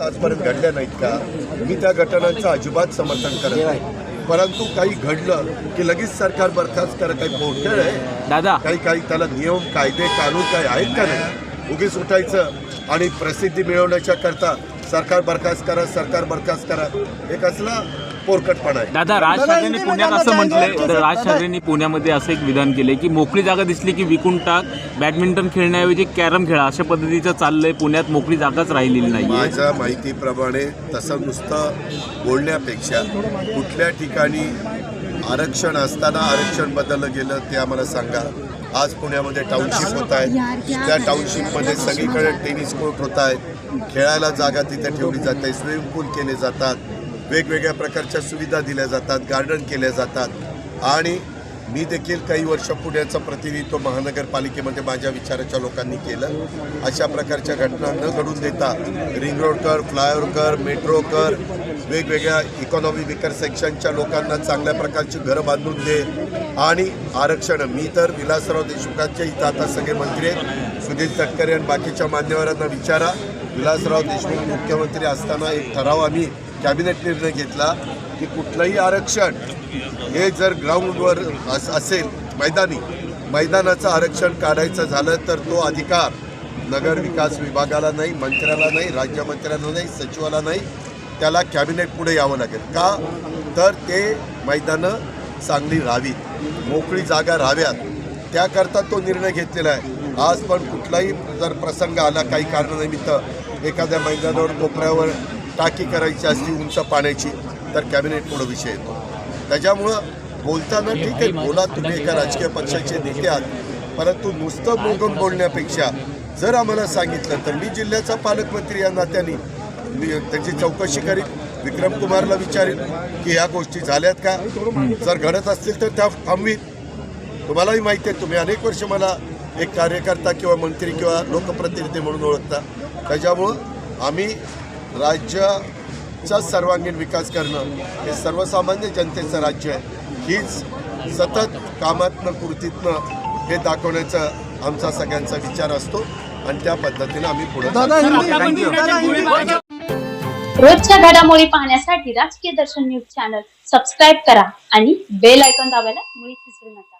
आजपर्यंत घडल्या नाहीत का? मी त्या घटनांचं अजिबात समर्थन करत नाही, परंतु काही घडलं की लगेच सरकार बरखास्त करा. काही पोटळ आहे दादा? काही त्याला नियम कायदे कानून काही आहेत का नाही? उगीच उठायचं आणि प्रसिद्धी मिळवण्याच्या करता सरकार बरखास्त करा हे कसला पोरकटपणा आहे. दादा, राज ठाकरेंनी पुण्यात असं म्हटलंय, तर राज ठाकरेंनी पुण्यामध्ये असं एक विधान केलंय की मोकळी जागा दिसली की विकून टाक, बॅडमिंटन खेळण्याऐवजी कॅरम खेळा, अशा पद्धतीचं चाललंय. पुण्यात मोकळी जागाच राहिलेली नाही. माझ्या माहितीप्रमाणे तसं नुसतं बोलण्यापेक्षा कुठल्या ठिकाणी आरक्षण असताना आरक्षण बदललं गेलं ते आम्हाला सांगा. आज पुण्यामध्ये टाउनशिप होत आहेत, त्या टाउनशिपमध्ये सगळीकडे टेनिस कोर्ट होत आहेत, खेळायला जागा तिथे ठेवली जाते, स्विमिंग पूल केले जातात, वेगवेगळ्या प्रकारच्या सुविधा दिल्या जातात, गार्डन केल्या जातात. आणि मी देखील काही वर्ष पुण्याचं प्रतिनिधित्व महानगरपालिकेमध्ये माझ्या विचाराच्या लोकांनी केलं. अशा प्रकारच्या घटना न घडून देता रिंग रोड कर, फ्लायओव्हर कर, मेट्रो कर, वेगवेगळ्या इकॉनॉमी विकर सेक्शनच्या लोकांना चांगल्या प्रकारची घरं बांधून दे. आणि आरक्षण, मी तर विलासराव देशमुखांच्या इथं आता सगळे मंत्री आहेत, सुनील तटकरे आणि बाकीच्या मान्यवरांना विचारा. विलासराव देशमुख मुख्यमंत्री असताना एक ठराव आम्ही कॅबिनेट निर्णय घेतला की कुठलंही आरक्षण हे जर ग्राउंडवर असेल, मैदानाचं आरक्षण काढायचं झालं तर तो अधिकार नगर विकास विभागाला नाही, मंत्र्याला नाही, राज्यमंत्र्यांना नाही, सचिवाला नाही, त्याला कॅबिनेट पुढे यावं लागेल. का तर ते मैदानं चांगली राहावीत, मोकळी जागा राहाव्यात, त्याकरता तो निर्णय घेतलेला आहे. आज पण कुठलाही जर प्रसंग आला काही कारणानिमित्त एखाद्या मैदानावर कोपऱ्यावर टाकी करायची असली उंच पाण्याची तर कॅबिनेट पुढे विषय येतो. त्याच्यामुळं बोलताना ठीक आहे, बोला, तुम्ही एका राजकीय पक्षाचे नेते आहात, परंतु नुसतं बोगून बोलण्यापेक्षा जर आम्हाला सांगितलं तर मी जिल्ह्याचा पालकमंत्री या नात्याने मी त्याची चौकशी करीन, विक्रम कुमारला विचारेन की ह्या गोष्टी झाल्यात का, जर घडत असतील तर त्या थांबवीत. तुम्हालाही माहिती आहे, तुम्ही अनेक वर्ष मला एक कार्यकर्ता किंवा मंत्री किंवा लोकप्रतिनिधी म्हणून ओळखता. त्याच्यामुळं आम्ही राज्याचा सर्वांगीण विकास करणं हे सर्वसामान्य जनतेचं राज्य आहे. हीच सतत कामातनं कृतीतनं हे दाखवण्याचा आमचा सगळ्यांचा विचार असतो आणि त्या पद्धतीने आम्ही पुढे. रोजच्या घडामोडी पाहण्यासाठी राजकीय दर्शन न्यूज चॅनल सबस्क्राईब करा आणि बेल आयकॉन दाबायला मुळीच विसरू नका.